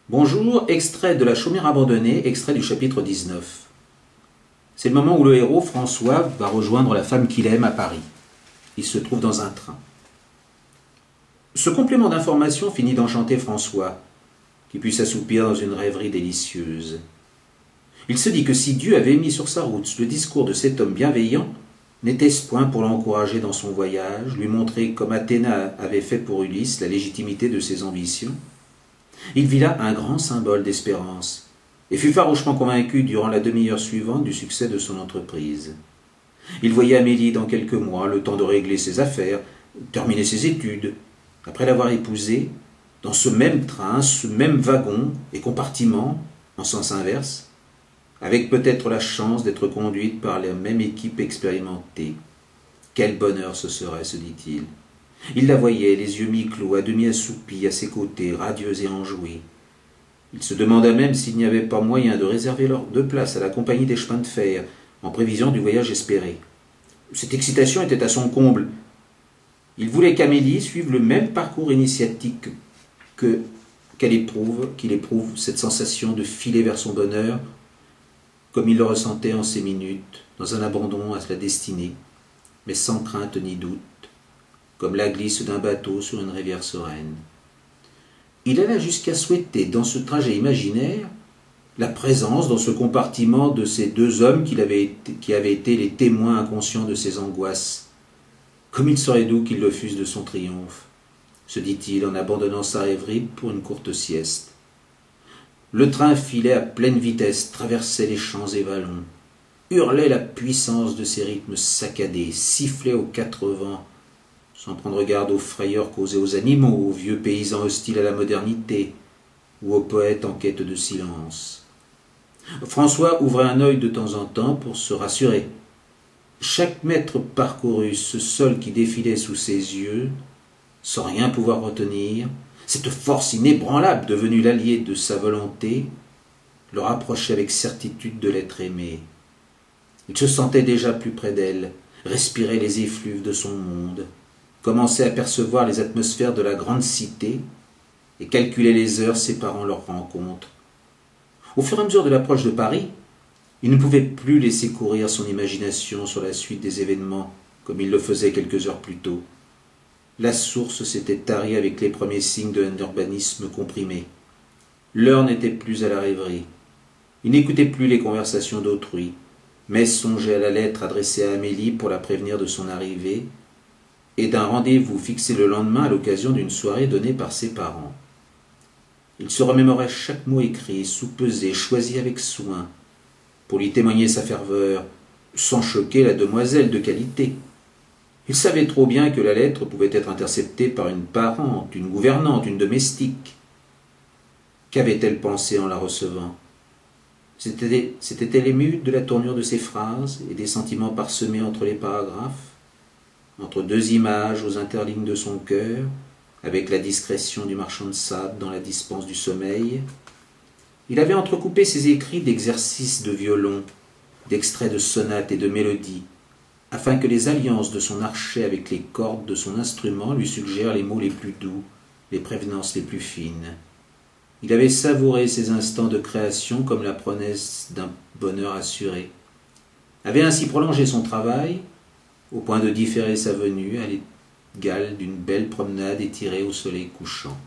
Bonjour, extrait de La chaumière abandonnée, extrait du chapitre 19. C'est le moment où le héros, François, va rejoindre la femme qu'il aime à Paris. Il se trouve dans un train. Ce complément d'information finit d'enchanter François, qui put s'assoupir dans une rêverie délicieuse. Il se dit que si Dieu avait mis sur sa route le discours de cet homme bienveillant, n'était-ce point pour l'encourager dans son voyage, lui montrer, comme Athéna avait fait pour Ulysse, la légitimité de ses ambitions? Il vit là un grand symbole d'espérance, et fut farouchement convaincu durant la demi-heure suivante du succès de son entreprise. Il voyait Amélie dans quelques mois, le temps de régler ses affaires, terminer ses études. Après l'avoir épousée, dans ce même train, ce même wagon et compartiment, en sens inverse, avec peut-être la chance d'être conduite par la même équipe expérimentée. Quel bonheur ce serait, se dit-il. Il la voyait, les yeux mi-clos, à demi assoupis, à ses côtés, radieuse et enjouée. Il se demanda même s'il n'y avait pas moyen de réserver leurs 2 places à la compagnie des chemins de fer, en prévision du voyage espéré. Cette excitation était à son comble. Il voulait qu'Amélie suive le même parcours initiatique qu'il éprouve cette sensation de filer vers son bonheur, comme il le ressentait en ces minutes, dans un abandon à la destinée, mais sans crainte ni doute, comme la glisse d'un bateau sur une rivière sereine. Il alla jusqu'à souhaiter, dans ce trajet imaginaire, la présence dans ce compartiment de ces 2 hommes qui avaient été les témoins inconscients de ses angoisses. Comme il serait doux qu'ils le fussent de son triomphe, se dit-il en abandonnant sa rêverie pour une courte sieste. Le train filait à pleine vitesse, traversait les champs et vallons, hurlait la puissance de ses rythmes saccadés, sifflait aux 4 vents, sans prendre garde aux frayeurs causées aux animaux, aux vieux paysans hostiles à la modernité, ou aux poètes en quête de silence. François ouvrait un œil de temps en temps pour se rassurer. Chaque mètre parcouru, ce sol qui défilait sous ses yeux, sans rien pouvoir retenir, cette force inébranlable devenue l'allié de sa volonté, le rapprochait avec certitude de l'être aimé. Il se sentait déjà plus près d'elle, respirait les effluves de son monde, commençait à percevoir les atmosphères de la grande cité et calculait les heures séparant leurs rencontres. Au fur et à mesure de l'approche de Paris, il ne pouvait plus laisser courir son imagination sur la suite des événements, comme il le faisait quelques heures plus tôt. La source s'était tarie avec les premiers signes d'un urbanisme comprimé. L'heure n'était plus à la rêverie. Il n'écoutait plus les conversations d'autrui, mais songeait à la lettre adressée à Amélie pour la prévenir de son arrivée et d'un rendez-vous fixé le lendemain à l'occasion d'une soirée donnée par ses parents. Il se remémorait chaque mot écrit, soupesé, choisi avec soin, pour lui témoigner sa ferveur, sans choquer la demoiselle de qualité. Il savait trop bien que la lettre pouvait être interceptée par une parente, une gouvernante, une domestique. Qu'avait-elle pensé en la recevant? S'était-elle émue de la tournure de ses phrases et des sentiments parsemés entre les paragraphes, entre 2 images aux interlignes de son cœur, avec la discrétion du marchand de sable dans la dispense du sommeil? Il avait entrecoupé ses écrits d'exercices de violon, d'extraits de sonates et de mélodies, afin que les alliances de son archet avec les cordes de son instrument lui suggèrent les mots les plus doux, les prévenances les plus fines. Il avait savouré ces instants de création comme la promesse d'un bonheur assuré, avait ainsi prolongé son travail, au point de différer sa venue à l'égal d'une belle promenade étirée au soleil couchant.